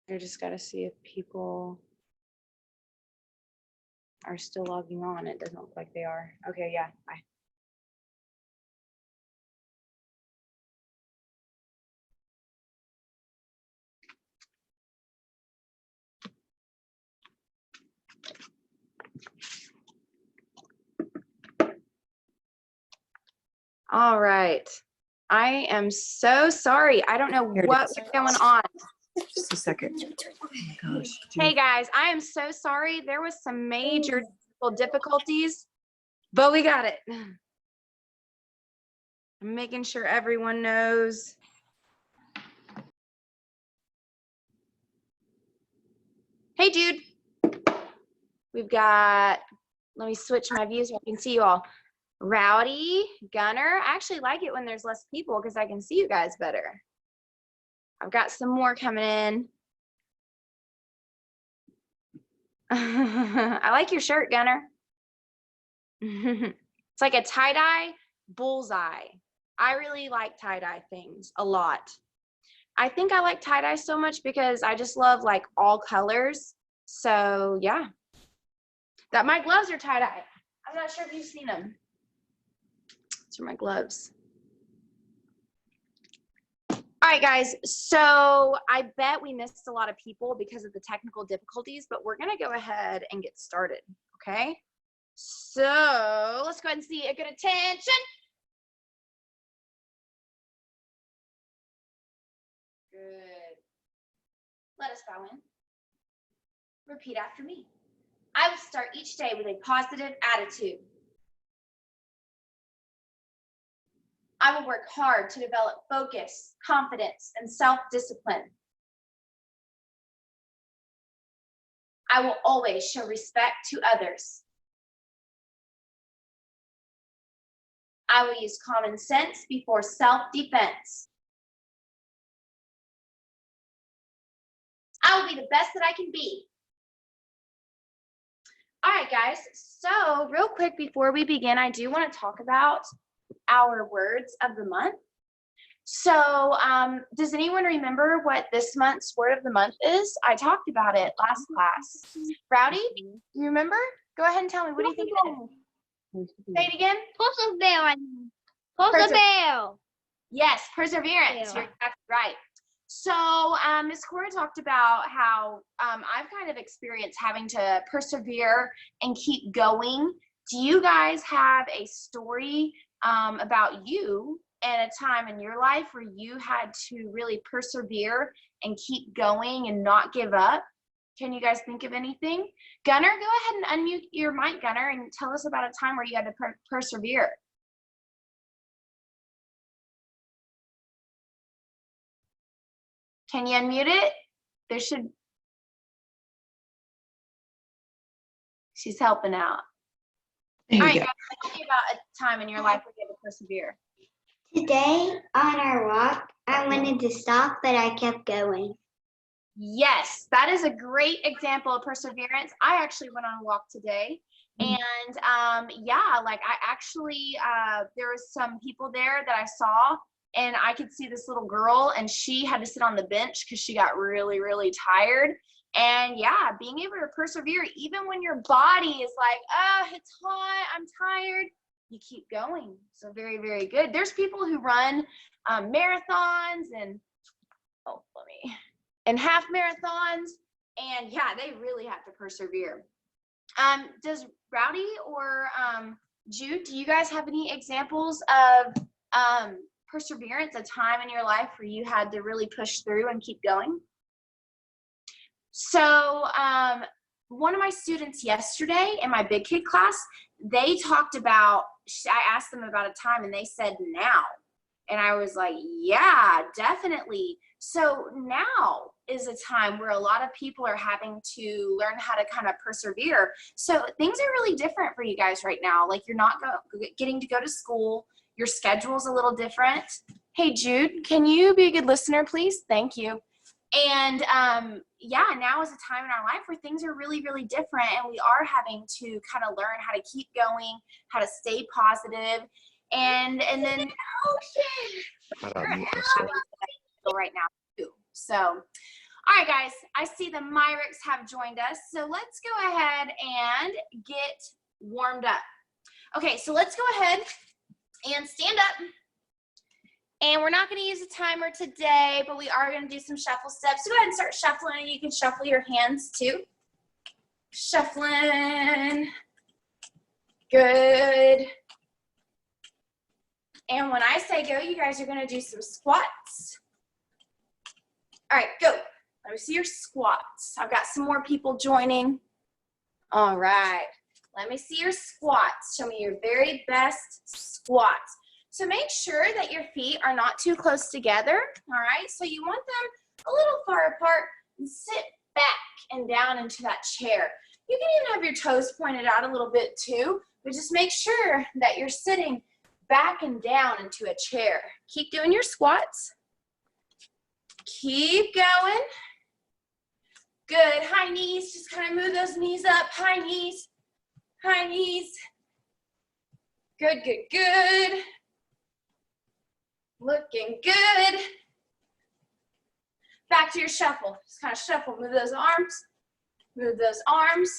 I just got to see if people are still logging on. It doesn't look like they are. Okay, yeah, bye. All right. I am so sorry. I don't know what's going on. Just a second. Oh my gosh. Hey guys, I am so sorry. There was some major difficulties, but we got it. I'm making sure everyone knows. Hey, Jude. We've got, let me switch my views so I can see you all. Rowdy, Gunner. I actually like it when there's less people because I can see you guys better. I've got some more coming in. I like your shirt, Gunner. It's like a tie-dye bullseye. I really like tie-dye things a lot. I think I like tie-dye so much because I just love like all colors. So yeah, that my gloves are tie-dye. I'm not sure if you've seen them. These are my gloves. All right, guys, so I bet we missed a lot of people because of the technical difficulties, but we're gonna go ahead and get started, okay? So let's go ahead and see a good attention. Good. Let us bow in. Repeat after me. I will start each day with a positive attitude. I will work hard to develop focus, confidence, and self-discipline. I will always show respect to others. I will use common sense before self-defense. I will be the best that I can be. All right, guys, so real quick before we begin, I do want to talk about our words of the month. So does anyone remember what this month's word of the month is? I talked about it last class. Rowdy, you remember? Go ahead and tell me, what do you think it is? Say it again. Perseverance. Persevere. Yes, perseverance. You're exactly right. So Ms. Cora talked about how I've kind of experienced having to persevere and keep going. Do you guys have a story about you and a time in your life where you had to really persevere and keep going and not give up? Can you guys think of anything? Gunner, go ahead and unmute your mic, Gunner, and tell us about a time where you had to persevere. Can you unmute it? There should. She's helping out. All right, guys, tell me about a time in your life where you had to persevere. Today on our walk, I wanted to stop, but I kept going. Yes, that is a great example of perseverance. I actually went on a walk today, and yeah, like I actually, there was some people there that I saw, and I could see this little girl, and she had to sit on the bench because she got really, really tired. And yeah, being able to persevere, even when your body is like, oh, it's hot, I'm tired, you keep going. So very, very good. There's people who run marathons and, and half marathons, and yeah, they really have to persevere. Does Rowdy or Jude, do you guys have any examples of perseverance, a time in your life where you had to really push through and keep going? So one of my students yesterday in my big kid class, they talked about, I asked them about a time and they said now. And I was like, yeah, definitely. So now is a time where a lot of people are having to learn how to kind of persevere. So things are really different for you guys right now. Like you're not getting to go to school. Your schedule's a little different. Hey, Jude, can you be a good listener, please? Thank you. And yeah, now is a time in our life where things are really, really different, and we are having to kind of learn how to keep going, how to stay positive, and then right now too. So, All right, guys, I see the Myrics have joined us. So let's go ahead and get warmed up. Okay, so let's go ahead and stand up. And we're not going to use a timer today, but we are going to do some shuffle steps. So go ahead and start shuffling, and you can shuffle your hands too. Shuffling. Good. And when I say go, you guys are going to do some squats. All right, go. Let me see your squats. I've got some more people joining. All right. Let me see your squats. Show me your very best squats. So make sure that your feet are not too close together, all right? So you want them a little far apart and sit back and down into that chair. You can even have your toes pointed out a little bit too, but just make sure that you're sitting back and down into a chair. Keep doing your squats. Keep going. Good, high knees, just kind of move those knees up, high knees, high knees. Good, good, good. Looking good. Back to your shuffle. Just kind of shuffle. Move those arms. Move those arms.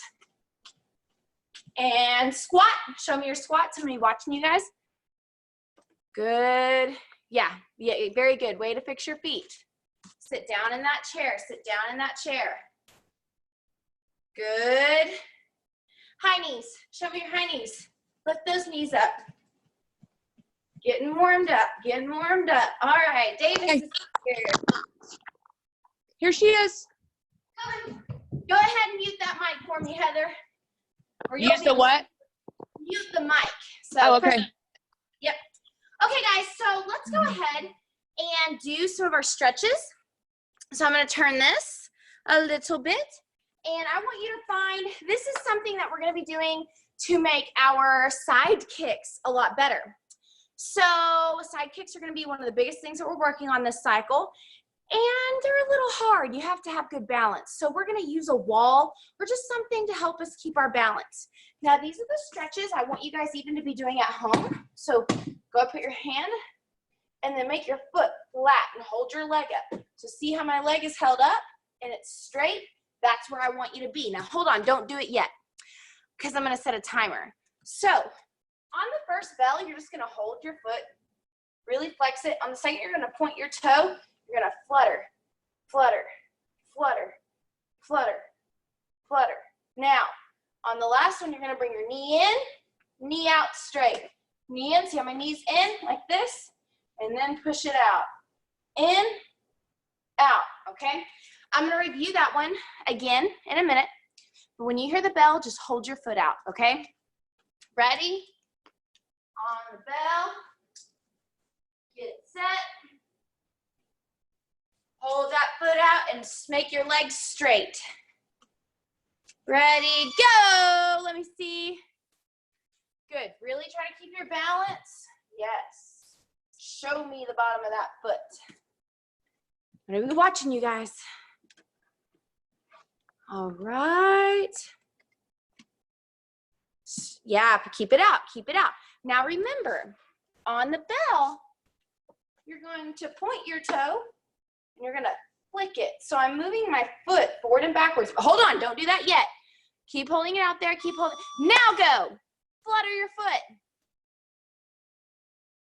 And squat. Show me your squats. I'm going to be watching you guys. Good. Yeah, very good. Way to fix your feet. Sit down in that chair. Sit down in that chair. Good. High knees. Show me your high knees. Lift those knees up. Getting warmed up, getting warmed up. All right, Davis is here. Here she is. Go ahead and mute that mic for me, Heather. Or you'll Use the what? Mute the mic. So Oh, okay. Yep. Okay, guys, so let's go ahead and do some of our stretches. So I'm going to turn this a little bit. And I want you to find, this is something that we're going to be doing to make our side kicks a lot better. So side kicks are going to be one of the biggest things that we're working on this cycle. And they're a little hard. You have to have good balance. So we're going to use a wall or just something to help us keep our balance. Now, these are the stretches I want you guys even to be doing at home. So go put your hand and then make your foot flat and hold your leg up. So see how my leg is held up and it's straight? That's where I want you to be. Now, hold on. Don't do it yet because I'm going to set a timer. So on the first bell, you're just going to hold your foot, really flex it. On the second, you're going to point your toe. You're going to flutter, flutter, flutter, flutter, flutter. Now, on the last one, you're going to bring your knee in, knee out straight. Knee in, see how my knee's in, like this, and then push it out. In, out, okay? I'm going to review that one again in a minute. But when you hear the bell, just hold your foot out, okay? Ready? On the bell. Get set. Hold that foot out and make your legs straight. Ready, go. Let me see. Good. Really try to keep your balance. Yes. Show me the bottom of that foot. I'm going to be watching you guys. All right. Yeah, keep it out. Keep it out. Now remember, on the bell, you're going to point your toe and you're going to flick it. So I'm moving my foot forward and backwards. Hold on, don't do that yet. Keep holding it out there. Keep holding. Now go. Flutter your foot.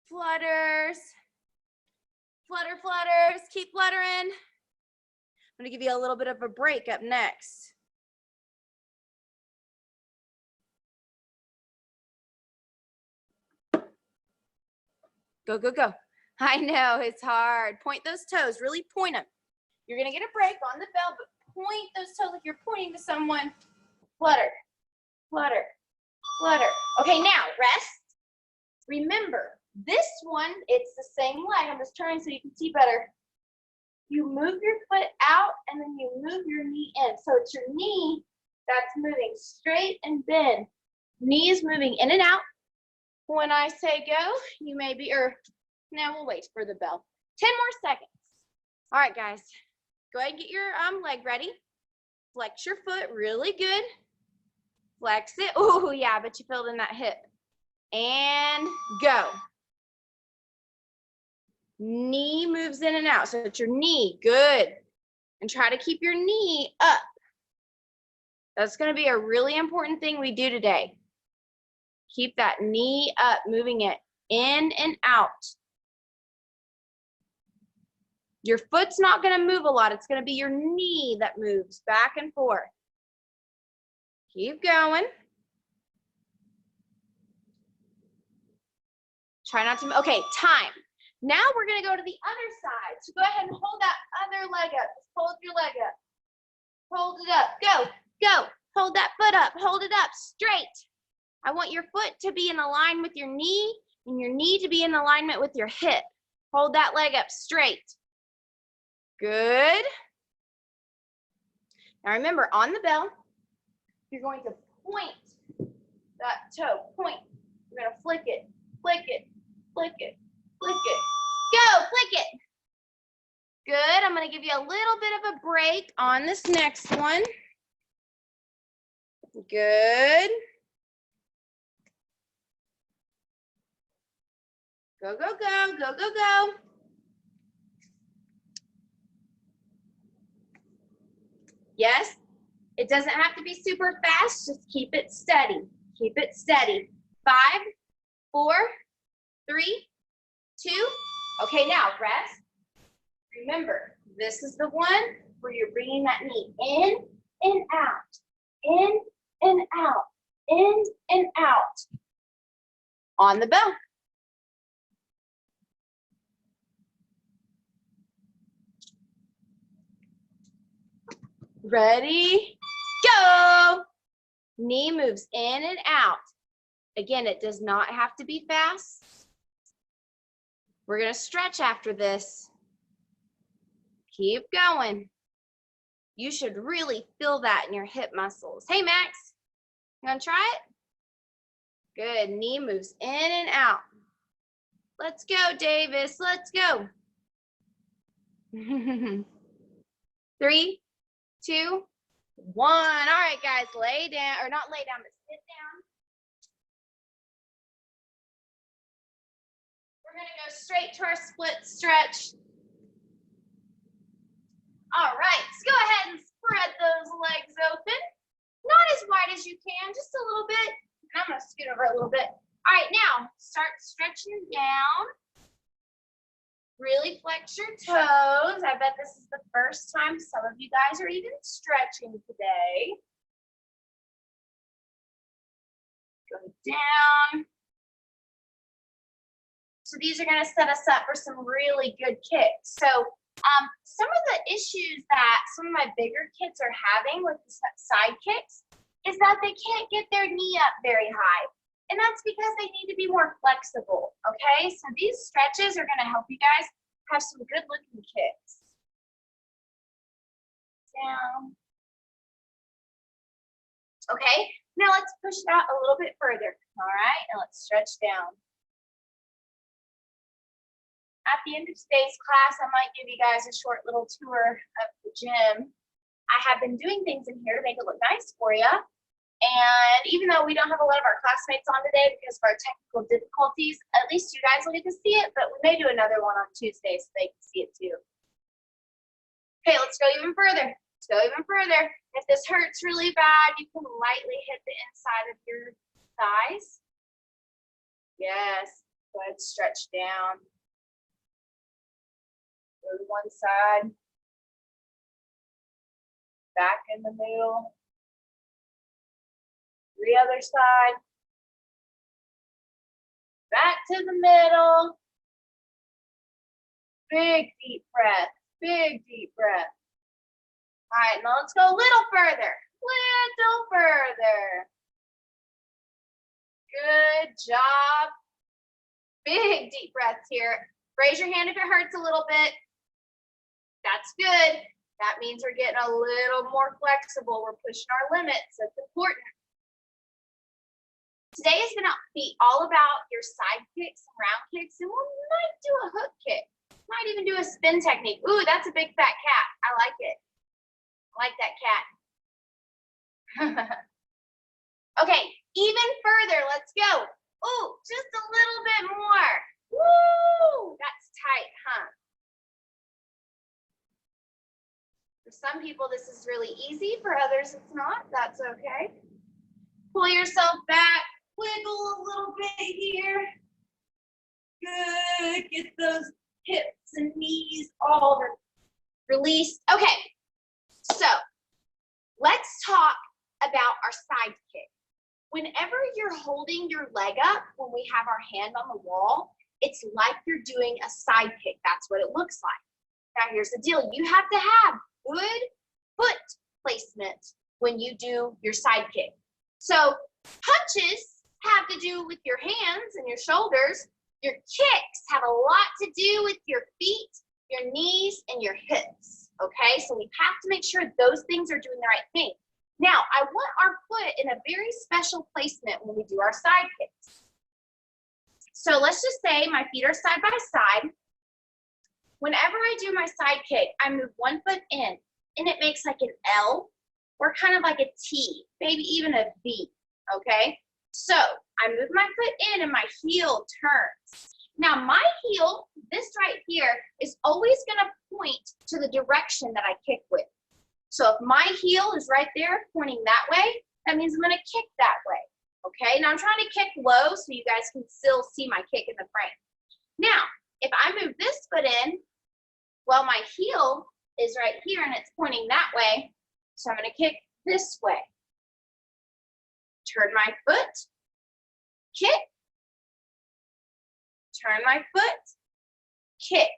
Flutters. Flutter, flutters. Keep fluttering. I'm going to give you a little bit of a break up next. Go, go, go. I know, it's hard. Point those toes. Really point them. You're going to get a break on the bell, but point those toes like you're pointing to someone. Flutter, flutter, flutter. Okay, now rest. Remember, this one, it's the same leg. I'm just turning so you can see better. You move your foot out and then you move your knee in. So it's your knee that's moving straight and bend. Knee is moving in and out. When I say go, you may be, or now we'll wait for the bell. 10 more seconds. All right, guys, go ahead and get your leg ready. Flex your foot really good. Flex it. Oh, yeah, I bet you filled in that hip. And go. Knee moves in and out. So it's your knee. Good. And try to keep your knee up. That's going to be a really important thing we do today. Keep that knee up, moving it in and out. Your foot's not going to move a lot. It's going to be your knee that moves back and forth. Keep going. Try not to, okay, time. Now we're going to go to the other side. So go ahead and hold that other leg up. Just hold your leg up. Hold it up. Go, go. Hold that foot up. Hold it up straight. I want your foot to be in line with your knee and your knee to be in alignment with your hip. Hold that leg up straight. Good. Now remember, on the bell, you're going to point that toe. Point. You're going to flick it, flick it, flick it, flick it. Go, flick it. Good. I'm going to give you a little bit of a break on this next one. Good. Go, go, go, go, go, go. Yes, it doesn't have to be super fast. Just keep it steady. Keep it steady. 5, 4, 3, 2. Okay, now rest. Remember, this is the one where you're bringing that knee in and out, in and out, in and out. On the bell. Ready, go. Knee moves in and out. Again, it does not have to be fast. We're going to stretch after this. Keep going. You should really feel that in your hip muscles. Hey, Max, you want to try it? Good. Knee moves in and out. Let's go, Davis. Let's go. 3, 2, 1. All right, guys, lay down, or not lay down, but sit down. We're going to go straight to our split stretch. All right, let's go ahead and spread those legs open. Not as wide as you can, just a little bit. And I'm going to scoot over a little bit. All right, now start stretching down. Really flex your toes. I bet this is the first time some of you guys are even stretching today. Go down. So these are going to set us up for some really good kicks. So some of the issues that some of my bigger kids are having with the side kicks is that they can't get their knee up very high. And that's because they need to be more flexible, okay? So these stretches are going to help you guys have some good looking kicks. Down. Okay, now let's push it out a little bit further. All right, and let's stretch down. At the end of today's class, I might give you guys a short little tour of the gym. I have been doing things in here to make it look nice for you. And even though we don't have a lot of our classmates on today because of our technical difficulties, at least you guys will get to see it, but we may do another one on Tuesday so they can see it too. Okay, let's go even further. Let's go even further. If this hurts really bad, you can lightly hit the inside of your thighs. Yes, go ahead, stretch down. Go to one side. Back in the middle. The other side. Back to the middle. Big deep breath. Big deep breath. All right, now let's go a little further. Little further. Good job. Big deep breaths here. Raise your hand if it hurts a little bit. That's good. That means we're getting a little more flexible. We're pushing our limits. That's important. Today is going to be all about your side kicks and round kicks, and we might do a hook kick. Might even do a spin technique. Ooh, that's a big fat cat. I like it. I like that cat. Okay, even further. Let's go. Ooh, just a little bit more. Woo! That's tight, huh? For some people, this is really easy. For others, it's not. That's okay. Pull yourself back. Wiggle a little bit here. Good. Get those hips and knees all released. Okay. So let's talk about our side kick. Whenever you're holding your leg up, when we have our hand on the wall, it's like you're doing a side kick. That's what it looks like. Now here's the deal. You have to have good foot placement when you do your side kick. So punches have to do with your hands and your shoulders. Your kicks have a lot to do with your feet, your knees, and your hips. Okay, so we have to make sure those things are doing the right thing. Now, I want our foot in a very special placement when we do our side kicks. So let's just say my feet are side by side. Whenever I do my side kick, I move one foot in, and it makes like an L or kind of like a T, maybe even a V, okay? So I move my foot in and my heel turns. Now my heel, this right here, is always gonna point to the direction that I kick with. So if my heel is right there pointing that way, that means I'm gonna kick that way, okay? Now I'm trying to kick low so you guys can still see my kick in the frame. Now, if I move this foot in, well, my heel is right here and it's pointing that way, so I'm gonna kick this way. Turn my foot, kick, turn my foot, kick.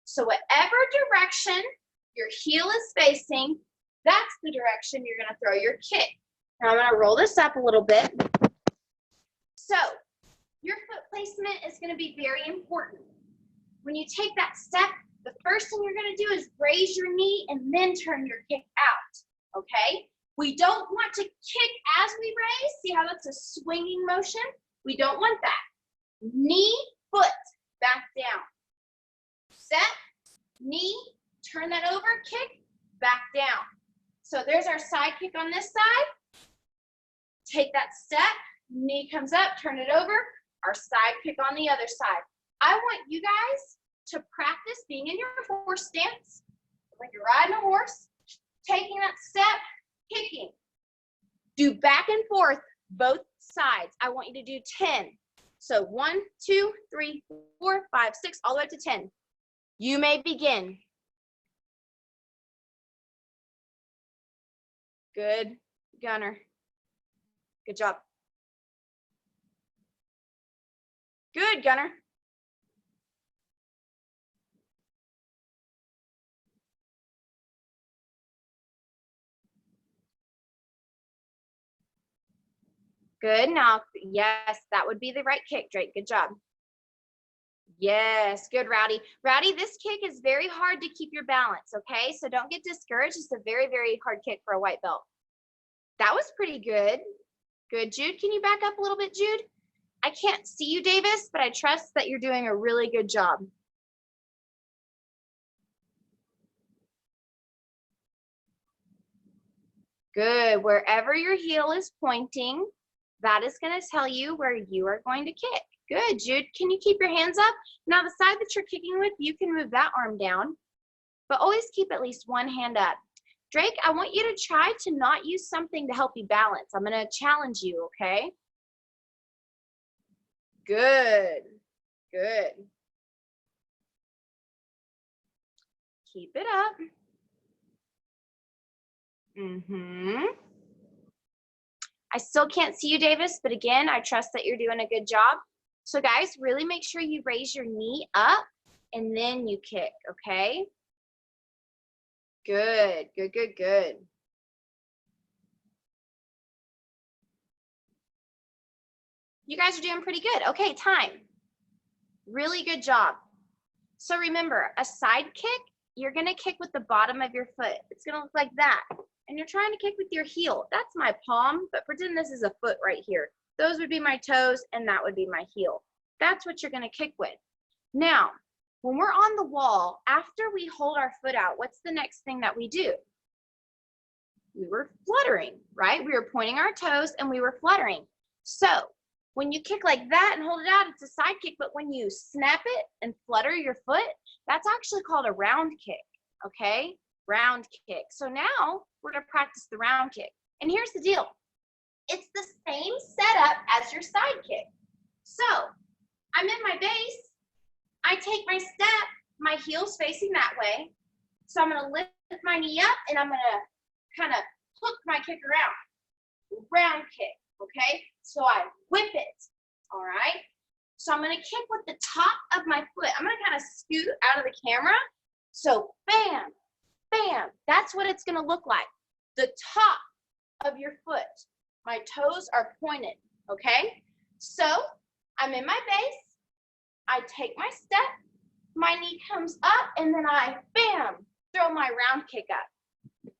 So whatever direction your heel is facing, that's the direction you're gonna throw your kick. Now I'm gonna roll this up a little bit. So your foot placement is gonna be very important. When you take that step, the first thing you're gonna do is raise your knee and then turn your kick out, okay? We don't want to kick as we raise. See how that's a swinging motion? We don't want that. Knee, foot, back down. Set, knee, turn that over, kick, back down. So there's our side kick on this side. Take that step, knee comes up, turn it over, our side kick on the other side. I want you guys to practice being in your horse stance, like you're riding a horse, taking that step, kicking. Do back and forth, both sides. I want you to do 10. So 1, 2, 3, 4, 5, 6, all the way up to 10. You may begin. Good, Gunner. Good job. Good, Gunner. Good. Now, yes, that would be the right kick, Drake. Good job. Yes, good, Rowdy. Rowdy, this kick is very hard to keep your balance, okay? So don't get discouraged. It's a very, very hard kick for a white belt. That was pretty good. Good, Jude. Can you back up a little bit, Jude? I can't see you, Davis, but I trust that you're doing a really good job. Good. Wherever your heel is pointing, that is going to tell you where you are going to kick. Good, Jude. Can you keep your hands up? Now, the side that you're kicking with, you can move that arm down, but always keep at least one hand up. Drake, I want you to try to not use something to help you balance. I'm going to challenge you, okay? Good. Good. Keep it up. I still can't see you, Davis, but again, I trust that you're doing a good job. So guys, really make sure you raise your knee up and then you kick, okay? Good, good, good, good. You guys are doing pretty good. Okay, time. Really good job. So remember, a side kick, you're gonna kick with the bottom of your foot. It's gonna look like that. And you're trying to kick with your heel. That's my palm, but pretend this is a foot right here. Those would be my toes, and that would be my heel. That's what you're gonna kick with. Now, when we're on the wall, after we hold our foot out, what's the next thing that we do? We were fluttering, right? We were pointing our toes and we were fluttering. So when you kick like that and hold it out, it's a side kick, but when you snap it and flutter your foot, that's actually called a round kick, okay? round kick. So now we're gonna practice the round kick. And here's the deal. It's the same setup as your side kick. So I'm in my base. I take my step, my heel's facing that way. So I'm gonna lift my knee up and I'm gonna kind of hook my kick around. Round kick, okay? So I whip it, all right? So I'm gonna kick with the top of my foot. I'm gonna kind of scoot out of the camera. So bam, bam, that's what it's gonna look like. The top of your foot. My toes are pointed, okay? So I'm in my base. I take my step, my knee comes up, and then I, bam, throw my round kick up.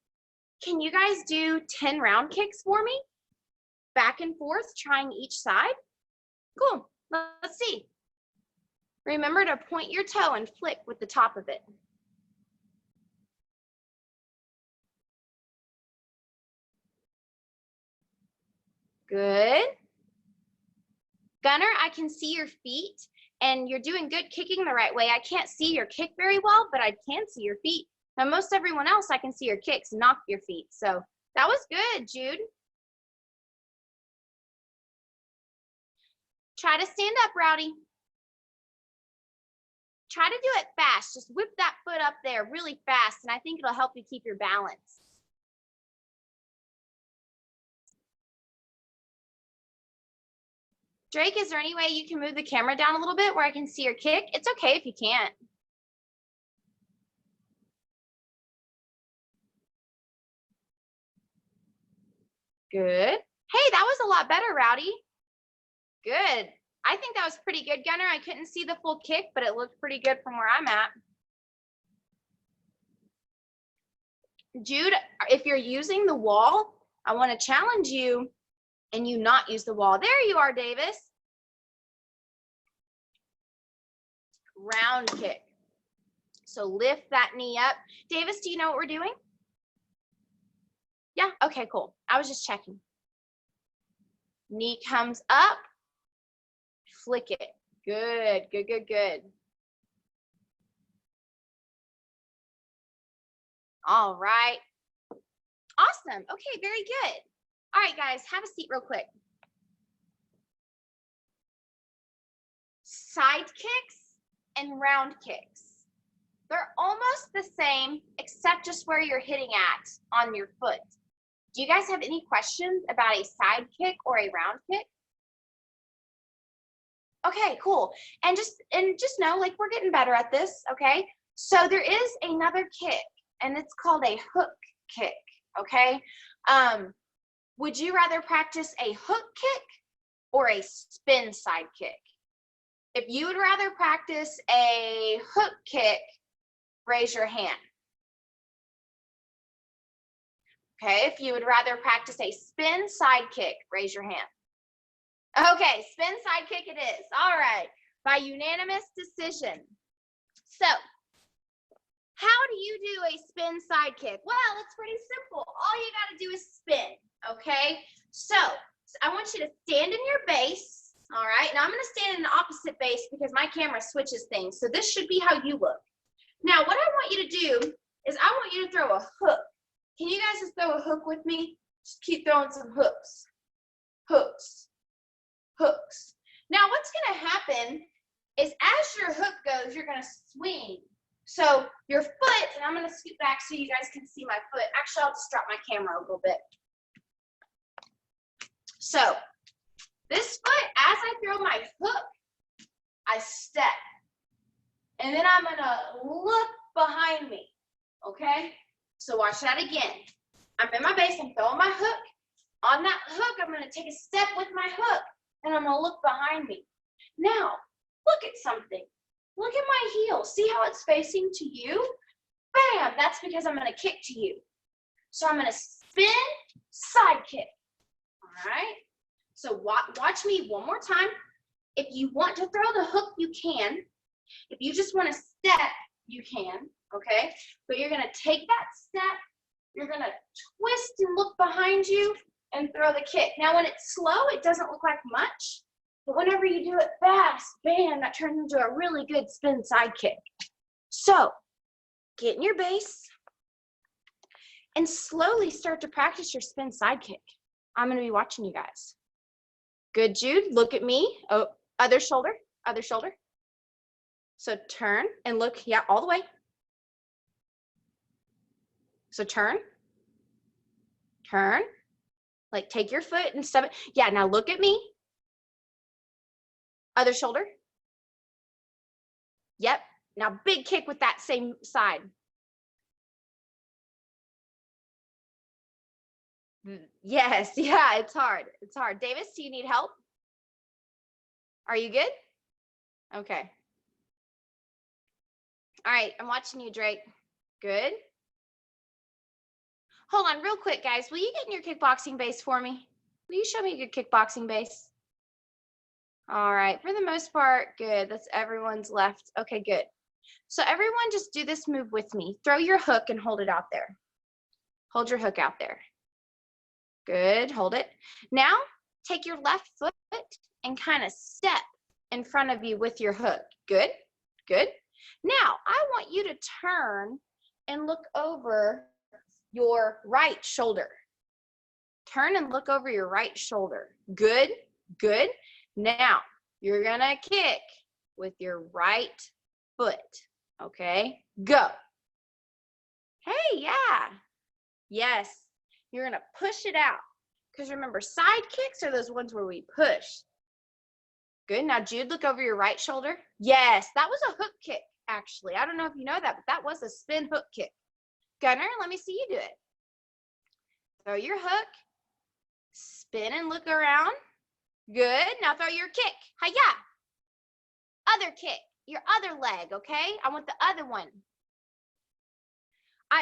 Can you guys do 10 round kicks for me? Back and forth, trying each side? Cool, let's see. Remember to point your toe and flick with the top of it. Good. Gunner, I can see your feet and you're doing good kicking the right way. I can't see your kick very well, but I can see your feet. Now, most everyone else, I can see your kicks, not your feet. So that was good, Jude. Try to stand up, Rowdy. Try to do it fast. Just whip that foot up there really fast, and I think it'll help you keep your balance. Drake, is there any way you can move the camera down a little bit where I can see your kick? It's okay if you can't. Good. Hey, that was a lot better, Rowdy. Good. I think that was pretty good, Gunner. I couldn't see the full kick, but it looked pretty good from where I'm at. Jude, if you're using the wall, I want to challenge you and you not use the wall. There you are, Davis. Round kick. So lift that knee up. Davis, do you know what we're doing? Yeah, okay, cool. I was just checking. Knee comes up, flick it. Good, good, good, good. All right. Awesome. Okay, very good. All right, guys, have a seat real quick. Side kicks and round kicks. They're almost the same, except just where you're hitting at on your foot. Do you guys have any questions about a side kick or a round kick? Okay, cool. And just know, like, we're getting better at this, okay? So there is another kick, and it's called a hook kick, okay? Would you rather practice a hook kick or a spin side kick? If you would rather practice a hook kick, raise your hand. Okay, if you would rather practice a spin side kick, raise your hand. Okay, spin side kick it is. All right, by unanimous decision. So, how do you do a spin side kick? Well, it's pretty simple. All you got to do is spin, okay? So, I want you to stand in your base, all right? Now, I'm going to stand in the opposite base because my camera switches things. So, this should be how you look. Now, what I want you to do is I want you to throw a hook. Can you guys just throw a hook with me? Just keep throwing some hooks. Hooks. Hooks. Now, what's going to happen is as your hook goes, you're going to swing. So your foot, and I'm going to scoot back so you guys can see my foot. Actually, I'll just drop my camera a little bit. So this foot, as I throw my hook, I step. And then I'm going to look behind me, okay? So watch that again. I'm in my base, I'm throwing my hook. On that hook, I'm going to take a step with my hook, and I'm going to look behind me. Now, look at something. Look at my heel. See how it's facing to you? Bam! That's because I'm going to kick to you. So I'm going to spin, side kick. All right? So watch me one more time. If you want to throw the hook, you can. If you just want to step, you can. Okay? But you're going to take that step. You're going to twist and look behind you and throw the kick. Now, when it's slow, it doesn't look like much. But whenever you do it fast, bam, that turns into a really good spin side kick. So, get in your base, and slowly start to practice your spin side kick. I'm going to be watching you guys. Good, Jude. Look at me. Oh, other shoulder, other shoulder. So turn and look, yeah, all the way. So turn, turn, like take your foot and step it. Yeah, now look at me. Other shoulder. Yep. Now big kick with that same side. Yes, yeah, it's hard. It's hard. Davis, do you need help? Are you good? Okay. All right, I'm watching you, Drake. Good. Hold on real quick, guys. Will you get in your kickboxing base for me? Will you show me your kickboxing base? All right, for the most part, good. That's everyone's left. Okay, good. So everyone just do this move with me. Throw your hook and hold it out there. Hold your hook out there. Good, hold it. Now, take your left foot and kind of step in front of you with your hook. Good, good. Now, I want you to turn and look over your right shoulder. Turn and look over your right shoulder. Good, good. Now, you're gonna kick with your right foot, okay? Go. Hey, yeah. Yes, you're gonna push it out. Because remember, side kicks are those ones where we push. Good, now Jude, look over your right shoulder. Yes, that was a hook kick, actually. I don't know if you know that, but that was a spin hook kick. Gunner, let me see you do it. Throw your hook, spin and look around. Good, now throw your kick. Hi-ya. Other kick, your other leg, okay? I want the other one.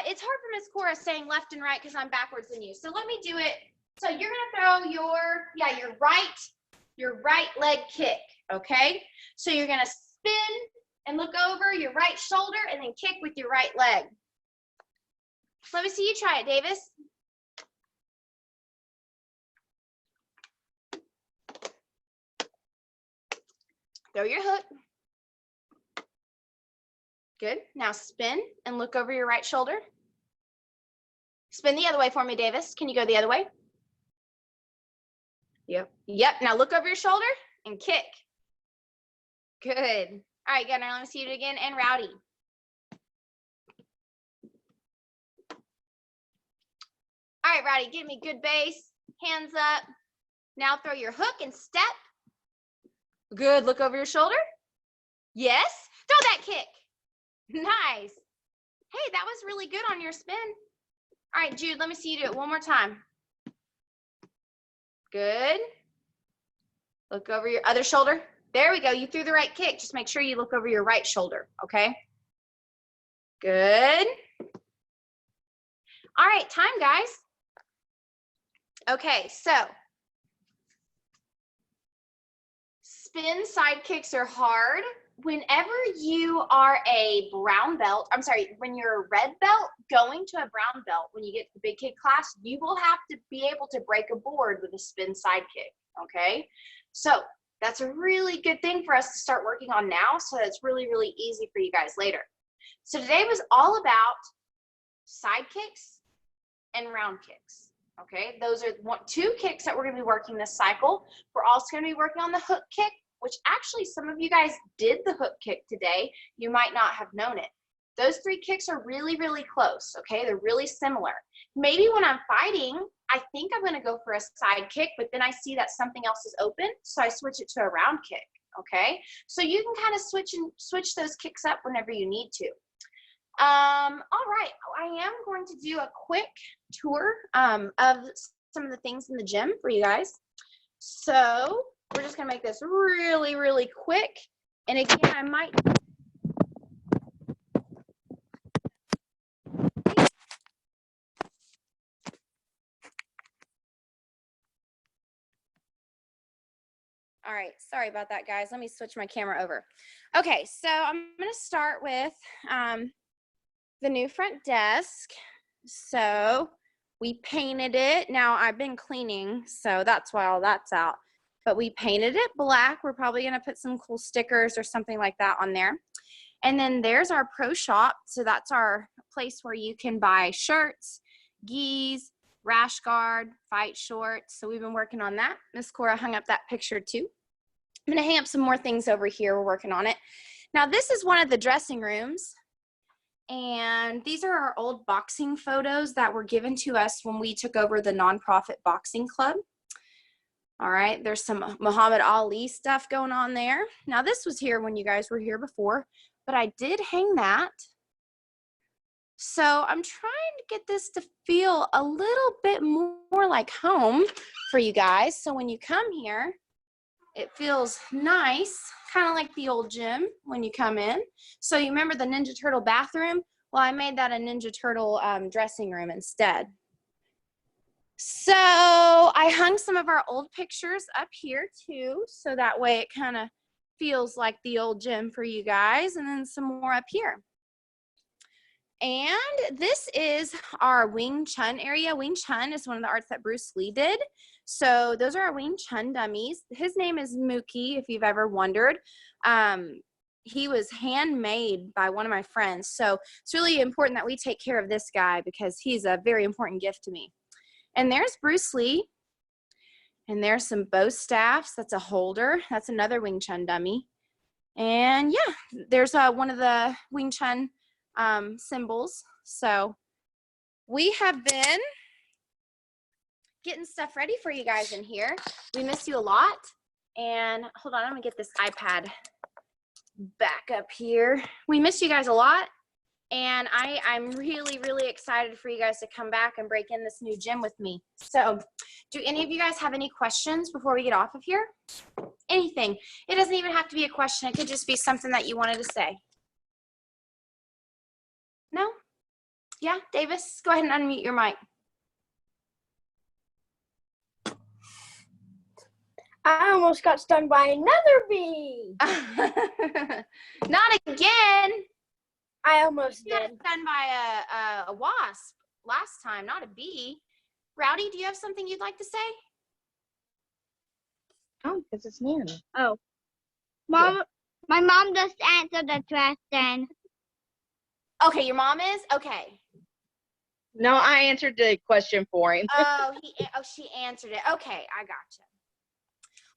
It's hard for Miss Cora saying left and right because I'm backwards than you. So let me do it. So you're gonna throw your right leg kick, okay? So you're gonna spin and look over your right shoulder and then kick with your right leg. Let me see you try it, Davis. Throw your hook. Good. Now spin and look over your right shoulder. Spin the other way for me, Davis. Can you go the other way? Yep. Yep. Now look over your shoulder and kick. Good. All right, Gunnar, let me see you do it again. And Rowdy. All right, Rowdy, give me good base. Hands up. Now throw your hook and step. Good. Look over your shoulder. Yes. Throw that kick. Nice. Hey, that was really good on your spin. All right, Jude, let me see you do it one more time. Good. Look over your other shoulder. There we go. You threw the right kick. Just make sure you look over your right shoulder, okay? Good. All right, time, guys. Okay, so spin side kicks are hard. Whenever you are a brown belt, when you're a red belt going to a brown belt, when you get to the big kick class, you will have to be able to break a board with a spin side kick, okay? So that's a really good thing for us to start working on now, so that's really, really easy for you guys later. So today was all about side kicks and round kicks, okay? Those are two kicks that we're gonna be working this cycle. We're also gonna be working on the hook kick, which actually some of you guys did the hook kick today. You might not have known it. Those three kicks are really, really close, okay? They're really similar. Maybe when I'm fighting, I think I'm gonna go for a side kick, but then I see that something else is open, so I switch it to a round kick, okay? So you can kind of switch those kicks up whenever you need to. All right, I am going to do a quick tour of some of the things in the gym for you guys. So we're just gonna make this really, really quick. And again, I might. All right, sorry about that, guys. Let me switch my camera over. Okay, so I'm gonna start with the new front desk. So we painted it. Now I've been cleaning, so that's why all that's out. But we painted it black. We're probably gonna put some cool stickers or something like that on there. And then there's our pro shop. So that's our place where you can buy shirts, gis, rash guard, fight shorts. So we've been working on that. Miss Cora hung up that picture too. I'm gonna hang up some more things over here. We're working on it. Now this is one of the dressing rooms. And these are our old boxing photos that were given to us when we took over the nonprofit boxing club. All right, there's some Muhammad Ali stuff going on there. Now this was here when you guys were here before, but I did hang that. So I'm trying to get this to feel a little bit more like home for you guys. So when you come here, it feels nice, kind of like the old gym when you come in. So you remember the Ninja Turtle bathroom? Well, I made that a Ninja Turtle dressing room instead. So I hung some of our old pictures up here too, so that way it kind of feels like the old gym for you guys, and then some more up here. And this is our Wing Chun area. Wing Chun is one of the arts that Bruce Lee did. So those are our Wing Chun dummies. His name is Mookie, if you've ever wondered. He was handmade by one of my friends. So it's really important that we take care of this guy because he's a very important gift to me. And there's Bruce Lee. And there's some bow staffs. That's a holder. That's another Wing Chun dummy. And yeah, there's one of the Wing Chun symbols. So we have been getting stuff ready for you guys in here. We miss you a lot. And hold on, I'm gonna get this iPad back up here. We miss you guys a lot. And I'm really, really excited for you guys to come back and break in this new gym with me. So do any of you guys have any questions before we get off of here? Anything. It doesn't even have to be a question. It could just be something that you wanted to say. No? Yeah, Davis, go ahead and unmute your mic. I almost got stung by another bee. Not again. I almost You got did. stung by a wasp last time, not a bee. Rowdy, do you have something you'd like to say? Oh, because it's Nana. Oh. Mom, my mom just answered the question. Okay, your mom is? Okay. No, I answered the question for him. She answered it. Okay, I gotcha.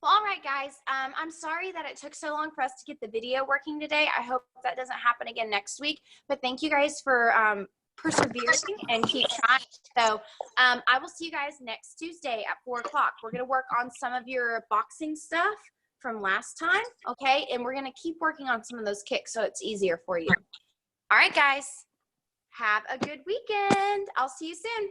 Well, all right, guys. I'm sorry that it took so long for us to get the video working today. I hope that doesn't happen again next week. But thank you guys for persevering and keep trying. So I will see you guys next Tuesday at 4 o'clock. We're going to work on some of your boxing stuff from last time, okay? And we're going to keep working on some of those kicks so it's easier for you. All right, guys. Have a good weekend. I'll see you soon.